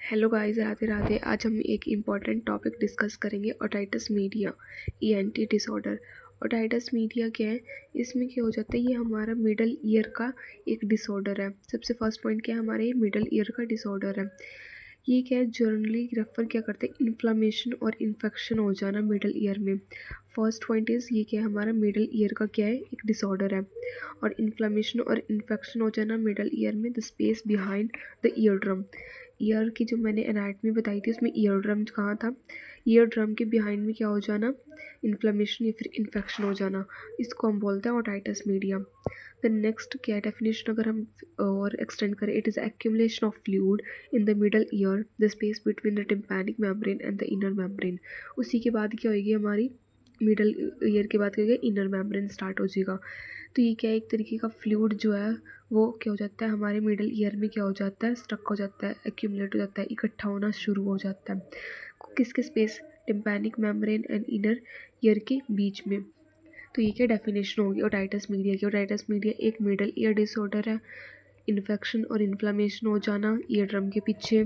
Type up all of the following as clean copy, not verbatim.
Hello guys, Radhe Radhe. आज हम एक इम्पॉर्टेंट टॉपिक डिस्कस करेंगे, otitis media, ENT disorder. Otitis media क्या है? इसमें क्या हो जाता है, ये हमारा मिडल ईयर का एक डिसऑर्डर है। सबसे फर्स्ट पॉइंट क्या है, हमारे मिडल ईयर का डिसऑर्डर है। ये क्या है, जर्नली रेफर क्या करते हैं, इन्फ्लामेशन और इन्फेक्शन हो जाना मिडल ईयर में। फर्स्ट पॉइंट इज़ ये क्या है, हमारा मिडल ईयर का क्या है, एक डिसऑर्डर है। और इन्फ्लामेशन और इन्फेक्शन हो जाना मिडल ईयर में, the space behind the ear drum. Year की जो मैंने एनाटमी बताई थी उसमें ईयर ड्रम कहाँ था, ईयर ड्रम के बिहाइंड में क्या हो जाना, इन्फ्लेमेशन या फिर इन्फेक्शन हो जाना। इसको हम बोलते हैं ओटाइटिस मीडिया। द नेक्स्ट क्या डेफिनेशन अगर हम और एक्सटेंड करें, it is accumulation of fluid in the middle year, the space between the tympanic membrane and the inner membrane. उसी के बाद क्या होगी, हमारी मिडल ईयर के बाद क्या होगा, इनर मेम्ब्रेन स्टार्ट हो जाएगा। तो ये क्या है, एक तरीके का फ्लूइड जो है वो क्या हो जाता है, हमारे मिडल ईयर में क्या हो जाता है, स्टक हो जाता है, एक्यूमुलेट हो जाता है, इकट्ठा होना शुरू हो जाता है। किसके space, tympanic membrane and inner ear के बीच में। तो ये क्या डेफिनेशन होगी ओटाइटिस मीडिया की। ओटाइटिस मीडिया एक मिडल ईयर डिसऑर्डर है। इन्फेक्शन और इन्फ्लामेशन हो जाना ईयर ड्रम के पीछे,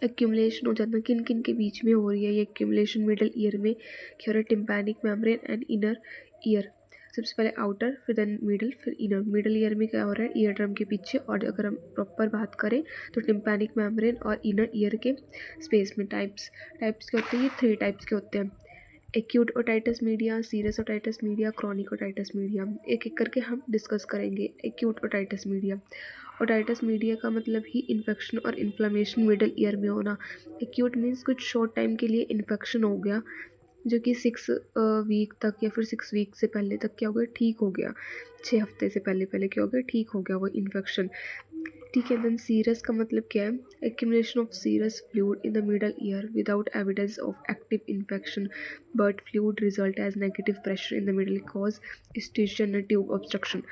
एक्यूमुलेशन हो जाना किन किन के बीच में हो रही है ये एक्यूमुलेशन, मिडल ईयर में क्या हो रहा है, tympanic membrane and inner ear. सबसे पहले आउटर, फिर देन मिडल, फिर इनर। मिडल ईयर में क्या हो रहा है, ईयर ड्रम के पीछे। और अगर हम प्रॉपर बात करें तो टिम्पैनिक मेम्ब्रेन और इनर ईयर के स्पेस में। टाइप्स के होते हैं, ये 3 टाइप्स के होते हैं। Acute otitis media, serious otitis media, chronic otitis media. एक एक करके हम डिस्कस करेंगे। Acute otitis media, otitis media का मतलब ही इन्फेक्शन और इन्फ्लेमेशन मिडल ईयर में होना। एक्यूट मीन्स कुछ शॉर्ट टाइम के लिए इन्फेक्शन हो गया, जो कि 6 वीक तक या फिर 6 वीक से पहले तक क्या हो गया, ठीक हो गया। 6 हफ्ते से पहले पहले क्या हो गया, ठीक हो गया वो इन्फेक्शन। ठीक है। देन सीरस का मतलब क्या है, accumulation of serous fluid in the middle ear without evidence of active infection, but fluid result as negative pressure in the middle cause eustachian tube obstruction.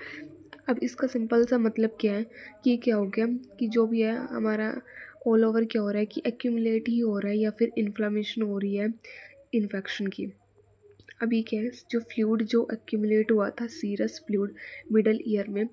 अब इसका सिंपल सा मतलब क्या है कि क्या हो गया कि जो भी है हमारा ऑल ओवर क्या हो रहा है कि एक्यूमुलेट ही हो रहा है या फिर इन्फ्लामेशन हो रही है इन्फेक्शन की। अभी क्या है, जो फ्लूइड जो एक्यूमुलेट हुआ था, सीरस फ्लूइड मिडल ईयर में,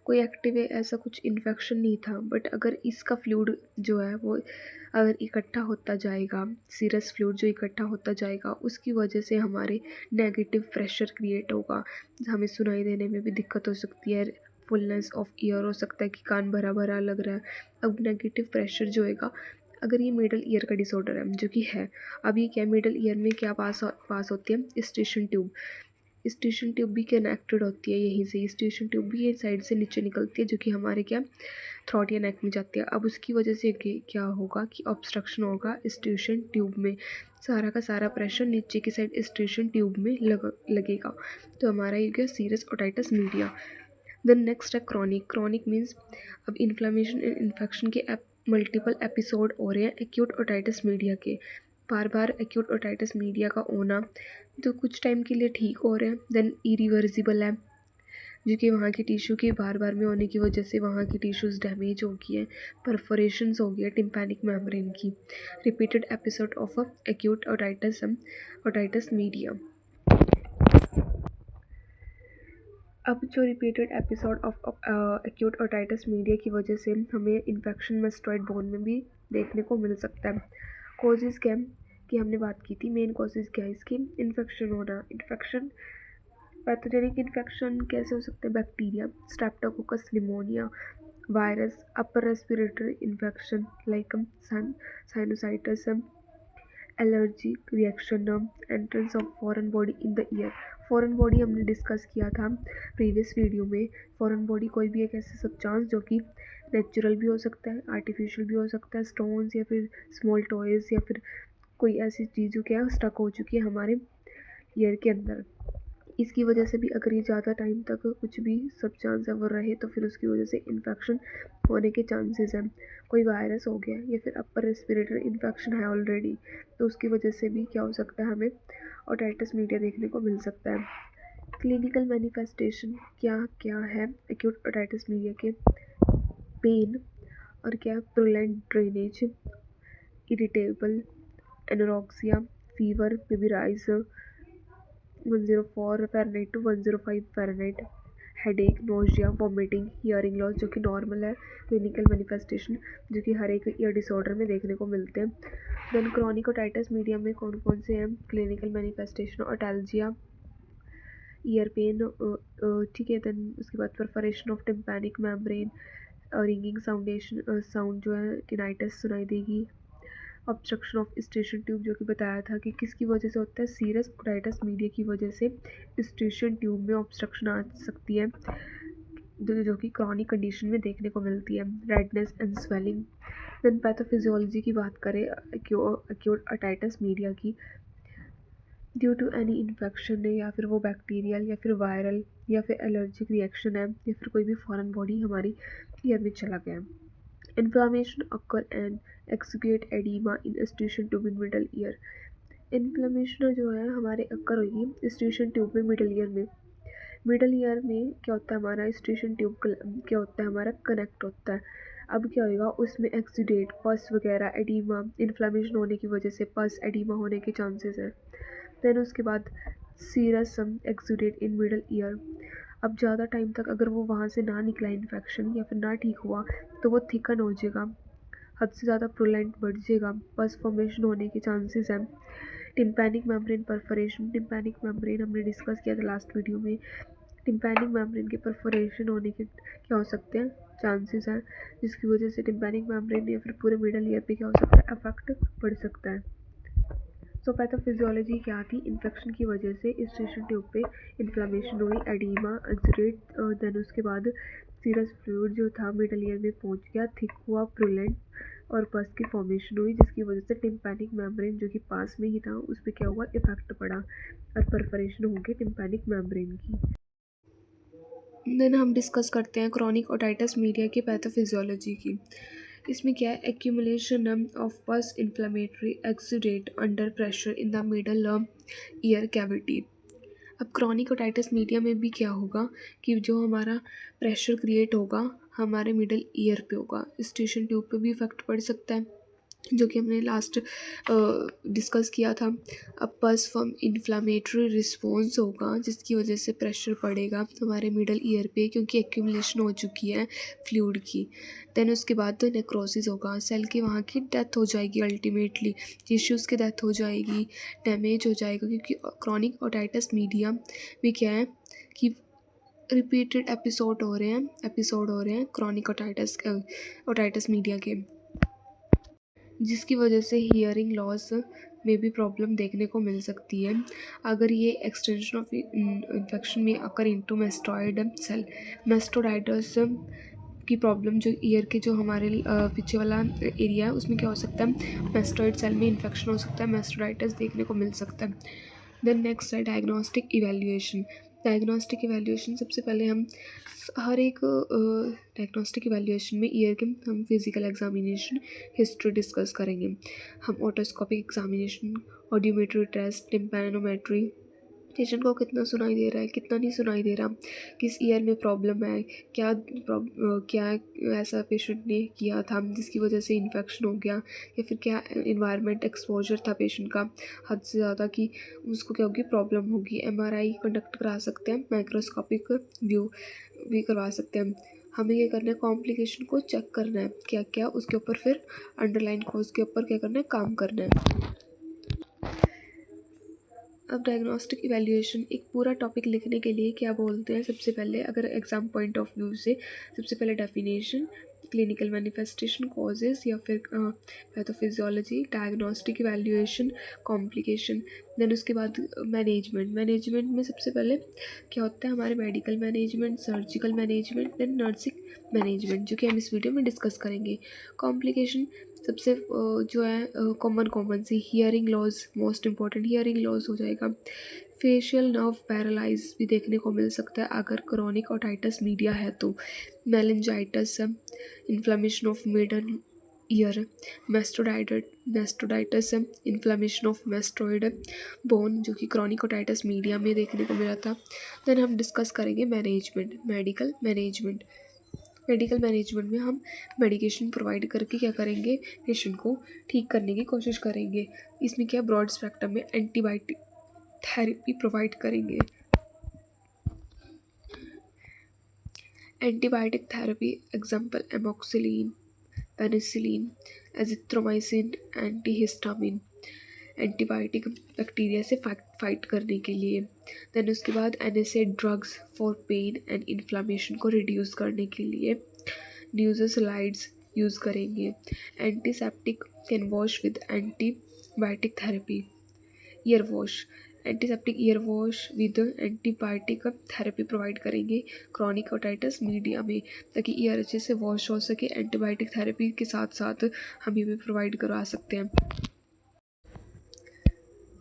कोई एक्टिव ऐसा कुछ इन्फेक्शन नहीं था। बट अगर इसका फ्लूइड जो है वो अगर इकट्ठा होता जाएगा, सीरस फ्लूइड जो इकट्ठा होता जाएगा, उसकी वजह से हमारे नेगेटिव प्रेशर क्रिएट होगा। हमें सुनाई देने में भी दिक्कत हो सकती है, फुलनेस ऑफ ईयर हो सकता है कि कान भरा भरा लग रहा है। अब नेगेटिव प्रेशर जो होएगा, अगर ये मिडल ईयर का डिसऑर्डर है जो कि है, अभी क्या मिडल ईयर में क्या पास होती है, स्टेशन ट्यूब। स्टेशन ट्यूब भी कनेक्टेड होती है यहीं से, स्टेशन ट्यूब भी ये साइड से नीचे निकलती है, जो कि हमारे क्या थ्रोट या नेक में जाती है। अब उसकी वजह से क्या होगा कि ऑब्स्ट्रक्शन होगा स्टेशन ट्यूब में, सारा का सारा प्रेशर नीचे की साइड स्टेशन ट्यूब में लगेगा। तो हमारा ये गया serious otitis media. Then next है क्रॉनिक। क्रॉनिक मीन्स अब इन्फ्लेमेशन एंड इन्फेक्शन के मल्टीपल एपिसोड हो रहे हैं एक्यूट ओटाइटिस मीडिया के। बार बार एक्यूट ओटाइटिस मीडिया का होना, तो कुछ टाइम के लिए ठीक हो रहे हैं, देन इरिवर्सिबल है, जो कि वहाँ की टिश्यू के बार बार में होने की वजह से वहाँ की टिश्यूज़ डैमेज हो गई है, परफोरेशंस हो गई है टिम्पैनिक मेम्ब्रेन की। Repeated episode of acute otitis media. अब जो repeated episode of acute otitis media की वजह से हमें इन्फेक्शन मेस्टोइड बोन में भी देखने को मिल सकता है। कॉजेज़ क्या है कि हमने बात की थी, मेन कॉजेज़ क्या है इसकी, इन्फेक्शन होना। इन्फेक्शन, पैथोजेनिक इन्फेक्शन कैसे हो सकते हैं, bacteria, Streptococcus pneumonia, virus, upper respiratory infection like sinusitis, allergic reaction, entrance of foreign body in the year. Foreign body हमने डिस्कस किया था प्रीवियस वीडियो में। फॉरेन बॉडी कोई भी एक ऐसे सब्सटेंस जो कि नेचुरल भी हो सकता है, आर्टिफिशियल भी हो सकता है, स्टोन्स या फिर स्मॉल टॉयज़ या फिर कोई ऐसी चीज़ जो क्या स्टक हो चुकी है हमारे ईयर के अंदर। इसकी वजह से भी अगर ये ज़्यादा टाइम तक कुछ भी सब्सटेंस है वो रहे तो फिर उसकी वजह से इन्फेक्शन होने के चांसेस हैं। कोई वायरस हो गया या फिर अपर रेस्पिरेटरी इन्फेक्शन है ऑलरेडी, तो उसकी वजह से भी क्या हो सकता है, हमें ओटाइटिस मीडिया देखने को मिल सकता है। क्लिनिकल मैनिफेस्टेशन क्या क्या है एक्यूट ओटाइटिस मीडिया के, पेन और क्या, prolonged drainage, irritable, anorexia, fever, baby rise 104 Fahrenheit to 105 Fahrenheit, headache, nausea, vomiting, hearing loss जो कि नॉर्मल है, क्लिनिकल मैनिफेस्टेशन जो कि हर एक ईयर डिसऑर्डर में देखने को मिलते हैं। देन क्रॉनिक ओटाइटिस मीडिया में कौन कौन से हैं? क्लिनिकल मैनिफेस्टेशन, ओटैल्जिया, ईयर पेन, ठीक है। देन उसके बाद perforation of tympanic membrane, ringing sound जो है, टिनाइटिस सुनाई देगी। ऑब्स्ट्रक्शन ऑफ स्टेशन ट्यूब जो कि बताया था कि किसकी वजह से होता है? सीरस ओटाइटिस मीडिया की वजह से स्टेशन ट्यूब में ऑब्स्ट्रक्शन आ सकती है, जो कि क्रॉनिक कंडीशन में देखने को मिलती है। Redness and swelling. Then pathophysiology की बात करें एक्यूट ओटाइटिस मीडिया की, ड्यू टू एनी इन्फेक्शन है, या फिर वो बैक्टीरियल या फिर वायरल या फिर एलर्जिक रिएक्शन है, या फिर कोई भी फॉरेन बॉडी हमारी ईयर में चला गया है। Inflammation occur and exudate oedema in Eustachian tube in middle ear. Inflammation जो है हमारे अकर होगी स्टेशन ट्यूब में मिडल ईयर में। मिडल ईयर में क्या होता है? हमारा स्टेशन ट्यूब क्या होता है? हमारा कनेक्ट होता है। अब क्या होएगा उसमें? एक्सीडेट, पस वगैरह, एडीमा, इन्फ्लामेशन होने की वजह से पस एडीमा होने के चांसेस हैं। देन उसके बाद सीरसम एक्सीडेट इन मिडल ईयर। अब ज़्यादा टाइम तक अगर वो वहाँ से ना निकला इन्फेक्शन या फिर ना ठीक हुआ तो वो थिकन हो जाएगा, हद से ज़्यादा प्रोलेंट बढ़ जाएगा, पस फॉर्मेशन होने के चांसेस हैं। Tympanic membrane perforation, tympanic membrane हमने डिस्कस किया था लास्ट वीडियो में। टिम्पैनिक मेम्ब्रेन के परफोरेशन होने के क्या हो सकते हैं? चांसेस हैं, जिसकी वजह से टिम्पैनिक मेम्ब्रेन या फिर पूरे मिडल ईयर पे क्या हो सकता है? अफेक्ट पड़ सकता है। सो पैथोफिजियोलॉजी क्या थी? इन्फेक्शन की वजह से स्टेशन ट्यूब पे इन्फ्लामेशन हुई, एडीमा, एक्सीडेट, देन उसके बाद सीरस फ्लूइड जो था मिडल ईयर में पहुंच गया, थिक हुआ, प्रोलेंट और पस की फॉर्मेशन हुई, जिसकी वजह से टिम्पैनिक मेम्ब्रेन जो कि पास में ही था उस पर क्या हुआ? इफेक्ट पड़ा और परफोरेशन हो गई टिम्पैनिक मेम्ब्रेन की। देन हम डिस्कस करते हैं क्रॉनिक ओटाइटिस मीडिया की पैथोफिजियोलॉजी की। इसमें क्या है? एक्यूमुलेशन ऑफ पस inflammatory exudate under pressure in the middle ear cavity. अब क्रॉनिक ओटाइटिस मीडिया में भी क्या होगा कि जो हमारा प्रेशर क्रिएट होगा हमारे मिडल ईयर पे होगा, स्टेशन ट्यूब पे भी इफेक्ट पड़ सकता है, जो कि हमने लास्ट डिस्कस किया था। अब पस फ्रॉम इन्फ्लामेटरी रिस्पॉन्स होगा, जिसकी वजह से प्रेशर पड़ेगा हमारे मिडल ईयर पे, क्योंकि एक्यूमुलेशन हो चुकी है फ्लूइड की। देन उसके बाद तो नेक्रोसिस होगा, सेल की वहाँ की डेथ हो जाएगी, अल्टीमेटली टिश्यूज़ की डेथ हो जाएगी, डैमेज हो जाएगा, क्योंकि क्रॉनिक ओटाइटिस मीडिया में क्या है कि रिपीटेड एपिसोड हो रहे हैं क्रॉनिक ओटाइटिस मीडिया के, जिसकी वजह से हियरिंग लॉस में भी प्रॉब्लम देखने को मिल सकती है अगर ये एक्सटेंशन ऑफ इन्फेक्शन में अकर इनटू मेस्टॉइड सेल। मेस्टोडाइटस की प्रॉब्लम जो ईयर के जो हमारे पीछे वाला एरिया है उसमें क्या हो सकता है? मेस्टॉइड सेल में इन्फेक्शन हो सकता है, मेस्टोडाइटस देखने को मिल सकता है। देन नेक्स्ट है डायग्नोस्टिक इवैल्यूएशन। डायग्नोस्टिक इवैल्यूएशन सबसे पहले हम हर एक डायग्नोस्टिक इवैल्यूएशन में ईयर के हम फिजिकल एग्जामिनेशन, हिस्ट्री डिस्कस करेंगे। हम otoscopic examination, audiometry test, tympanometry, patient को कितना सुनाई दे रहा है, कितना नहीं सुनाई दे रहा, किस ईयर में प्रॉब्लम है, क्या ऐसा पेशेंट ने किया था जिसकी वजह से इन्फेक्शन हो गया, या फिर क्या इन्वायरमेंट एक्सपोजर था पेशेंट का हद से ज़्यादा कि उसको क्या होगी? प्रॉब्लम होगी। एमआरआई कंडक्ट करा सकते हैं, माइक्रोस्कोपिक व्यू भी करवा सकते हैं। हमें क्या करना है? कॉम्प्लिकेशन को चेक करना है क्या क्या, उसके ऊपर फिर अंडरलाइन कॉज के ऊपर क्या करना है? काम करना है। अब डायग्नोस्टिक इवैल्यूएशन एक पूरा टॉपिक लिखने के लिए क्या बोलते हैं? सबसे पहले अगर एग्ज़ाम पॉइंट ऑफ व्यू से सबसे पहले डेफिनेशन, क्लिनिकल मैनिफेस्टेशन, कॉजेज़ या फिर pathophysiology, diagnostic evaluation, complication. Then उसके बाद मैनेजमेंट में सबसे पहले क्या होता है? हमारे medical management, surgical management, then nursing management, जो कि हम इस वीडियो में डिस्कस करेंगे। कॉम्प्लिकेशन सबसे जो है कॉमन सी hearing loss, most important hearing loss हो जाएगा। फेशियल नर्व पैरालाइज भी देखने को मिल सकता है अगर क्रॉनिक ओटाइटिस मीडिया है तो। Meningitis, inflammation of middle ear, mastoiditis, inflammation of mastoid bone, जो कि क्रॉनिक ओटाइटिस मीडिया में देखने को मिला था। देन हम डिस्कस करेंगे मेडिकल मैनेजमेंट में हम मेडिकेशन प्रोवाइड करके क्या करेंगे? पेशेंट को ठीक करने की कोशिश करेंगे। इसमें क्या ब्रॉड स्पेक्ट्रम में एंटीबायोटिक थेरेपी प्रोवाइड करेंगे। Antibiotic therapy, example amoxicillin, penicillin, azithromycin, antihistamine, antibiotic bacteria से फाइट करने के लिए। देन उसके बाद NSAID drugs for pain and inflammation को रिड्यूस करने के लिए न्यूज़ोसलाइड्स यूज़ करेंगे। Antiseptic can wash with antibiotic therapy. Ear wash, antiseptic ear wash with antibiotic therapy provide करेंगे क्रॉनिक ओटाइटिस मीडिया में, ताकि ईयर अच्छे से वॉश हो सके। एंटीबायोटिक थेरेपी के साथ साथ हम ये भी प्रोवाइड करवा सकते हैं।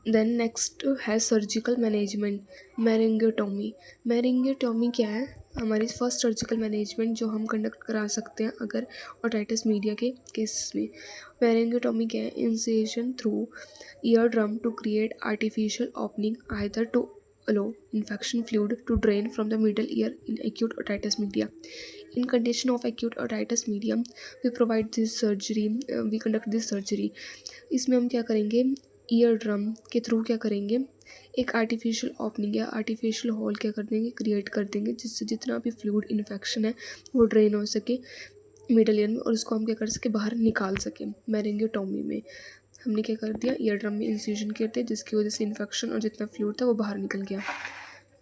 देन नेक्स्ट है सर्जिकल मैनेजमेंट, मेरिंगोटॉमी। मेरिंगोटॉमी क्या है? हमारी फर्स्ट सर्जिकल मैनेजमेंट जो हम कंडक्ट करा सकते हैं अगर ओटाइटिस मीडिया के केसेस में। मेरिंगोटॉमी क्या है? Incision through ear drum to create artificial opening either to allow infection fluid to drain from the middle ear in acute otitis media. In condition of acute otitis media, we provide this surgery, we conduct this surgery. इसमें हम क्या करेंगे? Ear drum के through क्या करेंगे? एक artificial opening या artificial whole क्या कर देंगे? क्रिएट कर देंगे, जिससे जितना भी फ्लूइड इन्फेक्शन है वो ड्रेन हो सके मिडल ईयर में, और उसको हम क्या कर सके? बाहर निकाल सकें। मेरिंगोटॉमी में हमने क्या कर दिया? ईयर ड्रम में इंसिजन किए थे, जिसकी वजह से इन्फेक्शन और जितना फ्लूइड था वो बाहर निकल गया।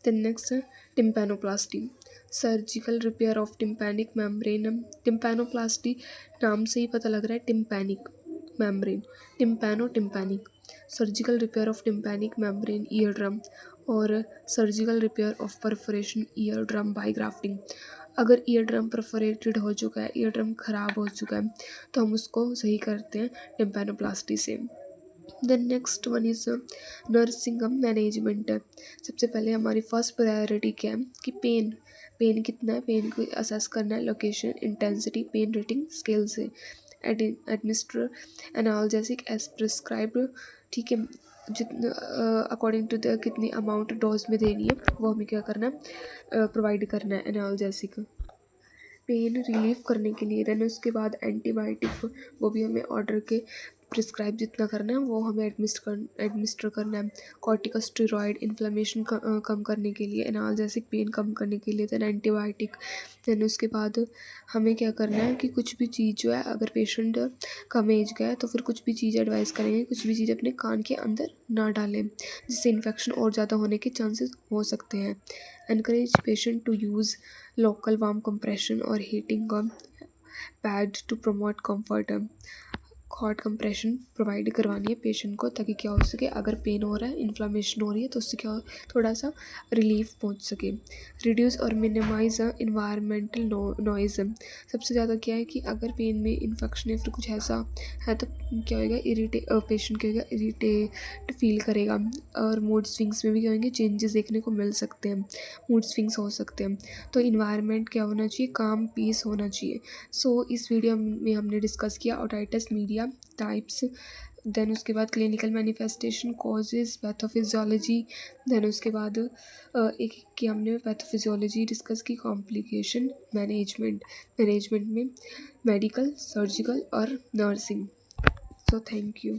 देन नेक्स्ट है tympanoplasty, surgical repair of tympanic membrane. Tympanoplasty नाम से ही पता लग रहा है, tympanic membrane, tympanic. Surgical repair of tympanic membrane ear drum और surgical repair of perforation ear drum by grafting. अगर ईयर ड्रम परफोरेटेड हो चुका है, ईयर ड्रम ख़राब हो चुका है, तो हम उसको सही करते हैं टिम्पैनोप्लास्टी से। Then next one is nursing management है। सबसे पहले हमारी फर्स्ट प्रायोरिटी क्या है कि पेन कितना है, पेन को असेस करना है location, intensity, pain rating scale से। एडमिनिस्टर एनाल्जेसिक एज प्रिस्क्राइब्ड, ठीक है, जितना अकॉर्डिंग टू द कितनी अमाउंट डोज में देनी है वो हमें क्या करना है? प्रोवाइड करना है एनाल्जेसिक पेन रिलीफ करने के लिए। देन उसके बाद एंटीबायोटिक वो भी हमें ऑर्डर के प्रिस्क्राइब जितना करना है वो हमें एडमिनिस्टर करना है। कॉर्टिकोस्टेरॉइड इन्फ्लेमेशन कम करने के लिए, एनाल्जेसिक पेन कम करने के लिए, देन एंटीबायोटिक। देन उसके बाद हमें क्या करना है कि कुछ भी चीज़ जो है, अगर पेशेंट कम एज का है तो फिर कुछ भी चीज़ एडवाइस करेंगे, कुछ भी चीज़ अपने कान के अंदर ना डालें, जिससे इन्फेक्शन और ज़्यादा होने के चांसेस हो सकते हैं। Encourage patient to use local warm compression और heating pad to promote comfort. Hot compression provide करवानी है पेशेंट को, ताकि क्या हो सके, अगर पेन हो रहा है, इन्फ्लामेशन हो रही है, तो उससे क्या थोड़ा सा रिलीफ पहुंच सके। रिड्यूस और मिनिमाइज इन्वायरमेंटल नॉइज़। सबसे ज़्यादा क्या है कि अगर पेन में इन्फेक्शन या फिर कुछ ऐसा है तो क्या होगा? पेशेंट क्या होगा? इरिटेट फील करेगा, और मूड स्विंग्स में भी क्या होंगे? चेंजेस देखने को मिल सकते हैं, मूड स्विंग्स हो सकते हैं। तो इन्वायरमेंट क्या होना चाहिए? काम, पीस होना चाहिए। सो इस वीडियो में हमने डिस्कस किया ओटाइटिस मीडिया टाइप्स, देन उसके बाद clinical manifestation, causes, pathophysiology, then उसके बाद एक कि हमने पैथोफिजियोलॉजी डिस्कस की, कॉम्प्लिकेशन, मैनेजमेंट में मेडिकल, सर्जिकल और नर्सिंग। So thank you.